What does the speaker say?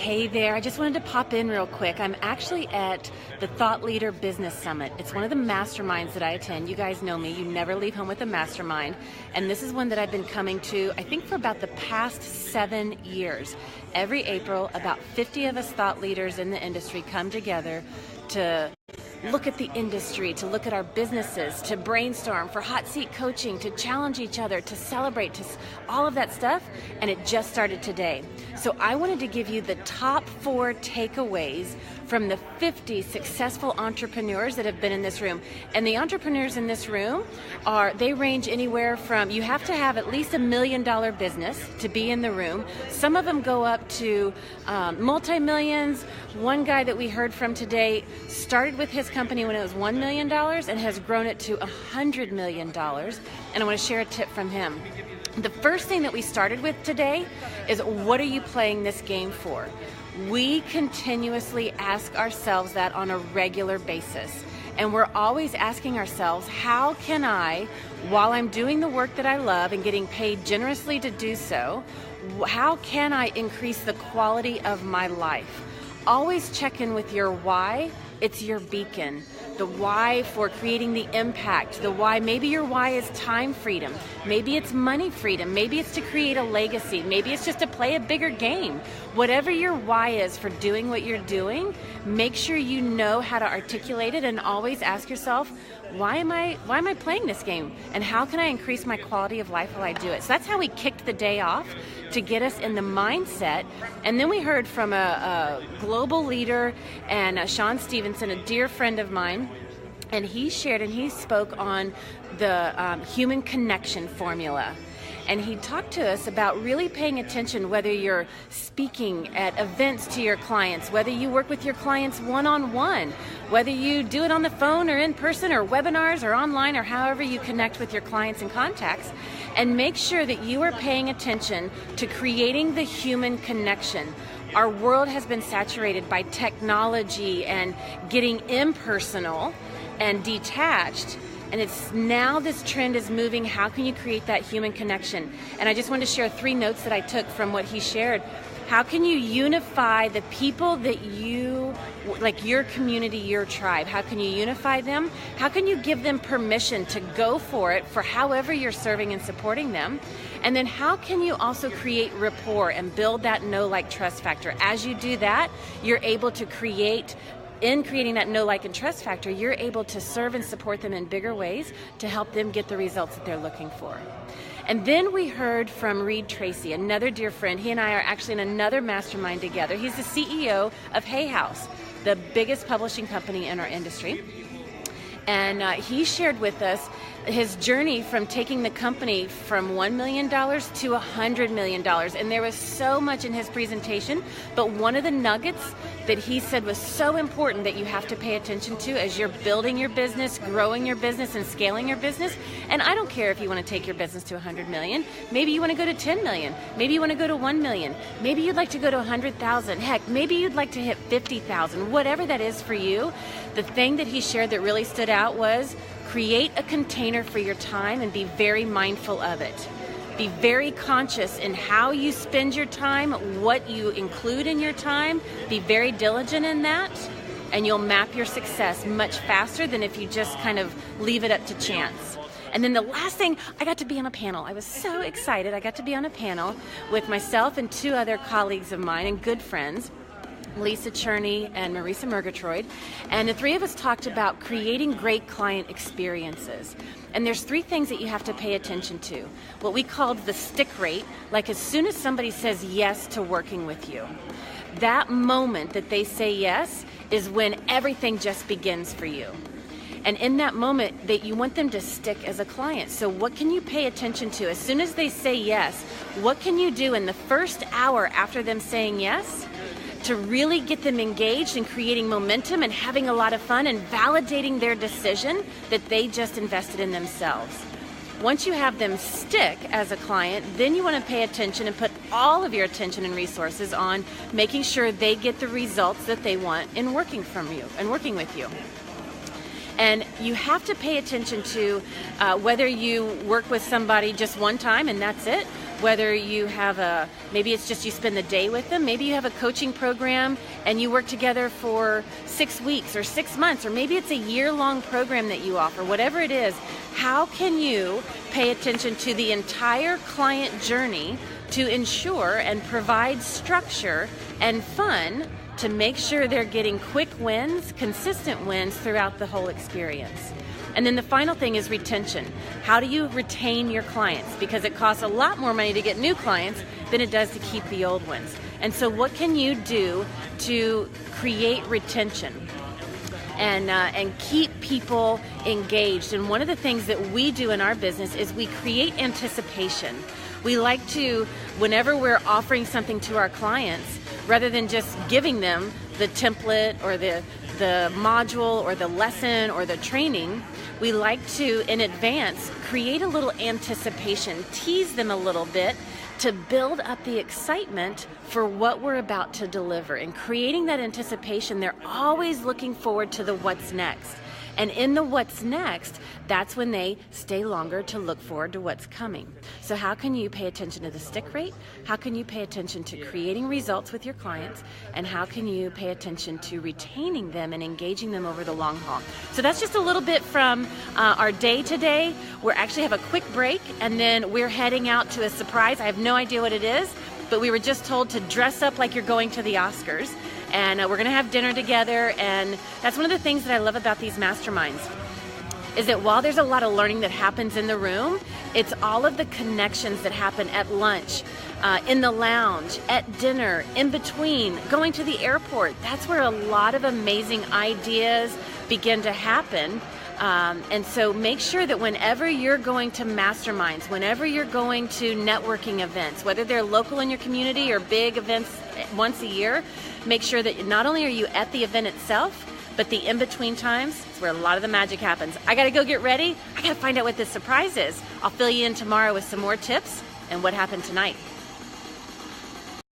Hey there, I just wanted to pop in real quick. I'm actually at the Thought Leader Business Summit. It's one of the masterminds that I attend. You guys know me, you never leave home with a mastermind. And this is one that I've been coming to, I think, for about the past 7 years. Every April, about 50 of us thought leaders in the industry come together to look at the industry, to look at our businesses, to brainstorm, for hot seat coaching, to challenge each other, to celebrate, to all of that stuff. And it just started today. So I wanted to give you the top 4 takeaways from the 50 successful entrepreneurs that have been in this room. And the entrepreneurs in this room they range anywhere from, you have to have at least $1 million business to be in the room. Some of them go up to multi-millions. One guy that we heard from today started with his company when it was $1 million and has grown it to $100 million. And I want to share a tip from him. The first thing that we started with today is, what are you playing this game for? We continuously ask ourselves that on a regular basis. And we're always asking ourselves, how can I, while I'm doing the work that I love and getting paid generously to do so, how can I increase the quality of my life? Always check in with your why. It's your beacon. The why for creating the impact. The why, maybe your why is time freedom. Maybe it's money freedom. Maybe it's to create a legacy. Maybe it's just to play a bigger game. Whatever your why is for doing what you're doing, make sure you know how to articulate it, and always ask yourself, why am I playing this game? And how can I increase my quality of life while I do it? So that's how we kicked the day off, to get us in the mindset. And then we heard from a global leader, and Sean Stevenson, a dear friend of mine, and he shared and he spoke on the human connection formula. And he talked to us about really paying attention, whether you're speaking at events to your clients, whether you work with your clients one-on-one, whether you do it on the phone or in person or webinars or online, or however you connect with your clients and contacts. And make sure that you are paying attention to creating the human connection. Our world has been saturated by technology and getting impersonal and detached. And it's now this trend is moving. How can you create that human connection? And I just wanted to share 3 notes that I took from what he shared. How can you unify the people that you, like your community, your tribe? How can you unify them? How can you give them permission to go for it for however you're serving and supporting them? And then how can you also create rapport and build that know, like, trust factor? As you do that, you're able to creating that know, like, and trust factor, you're able to serve and support them in bigger ways to help them get the results that they're looking for. And then we heard from Reed Tracy, another dear friend. He and I are actually in another mastermind together. He's the CEO of Hay House, the biggest publishing company in our industry. And he shared with us his journey from taking the company from $1 million to $100 million. And there was so much in his presentation, but one of the nuggets that he said was so important that you have to pay attention to as you're building your business, growing your business, and scaling your business. And I don't care if you want to take your business to 100 million. Maybe you want to go to 10 million. Maybe you want to go to 1 million. Maybe you'd like to go to 100,000. Heck, maybe you'd like to hit 50,000. Whatever that is for you, the thing that he shared that really stood out was, create a container for your time and be very mindful of it. Be very conscious in how you spend your time, what you include in your time. Be very diligent in that, and you'll map your success much faster than if you just kind of leave it up to chance. And then the last thing, I got to be on a panel. I was so excited. I got to be on a panel with myself and 2 other colleagues of mine and good friends, Lisa Cherney and Marisa Murgatroyd, and the 3 of us talked about creating great client experiences. And there's 3 things that you have to pay attention to. What we called the stick rate, like as soon as somebody says yes to working with you, that moment that they say yes is when everything just begins for you. And in that moment, that you want them to stick as a client. So what can you pay attention to? As soon as they say yes, what can you do in the first hour after them saying yes to really get them engaged and creating momentum and having a lot of fun and validating their decision that they just invested in themselves? Once you have them stick as a client, then you want to pay attention and put all of your attention and resources on making sure they get the results that they want in working from you and working with you. And you have to pay attention to whether you work with somebody just one time and that's it, whether you have maybe it's just you spend the day with them, maybe you have a coaching program and you work together for 6 weeks or 6 months, or maybe it's a year-long program that you offer, whatever it is, how can you pay attention to the entire client journey to ensure and provide structure and fun to make sure they're getting quick wins, consistent wins throughout the whole experience? And then the final thing is retention. How do you retain your clients? Because it costs a lot more money to get new clients than it does to keep the old ones. And so what can you do to create retention and keep people engaged? And one of the things that we do in our business is we create anticipation. We like to, whenever we're offering something to our clients, rather than just giving them the template or the module or the lesson or the training, we like to, in advance, create a little anticipation, tease them a little bit to build up the excitement for what we're about to deliver. And creating that anticipation, they're always looking forward to the what's next. And in the what's next, that's when they stay longer to look forward to what's coming. So how can you pay attention to the stick rate? How can you pay attention to creating results with your clients? And how can you pay attention to retaining them and engaging them over the long haul? So that's just a little bit from our day today. We're actually have a quick break, and then we're heading out to a surprise. I have no idea what it is, but we were just told to dress up like you're going to the Oscars. And we're going to have dinner together, and that's one of the things that I love about these masterminds, is that while there's a lot of learning that happens in the room, it's all of the connections that happen at lunch, in the lounge, at dinner, in between, going to the airport. That's where a lot of amazing ideas begin to happen. And so make sure that whenever you're going to masterminds, whenever you're going to networking events, whether they're local in your community or big events once a year, make sure that not only are you at the event itself, but the in-between times is where a lot of the magic happens. I gotta go get ready. I gotta find out what this surprise is. I'll fill you in tomorrow with some more tips and what happened tonight.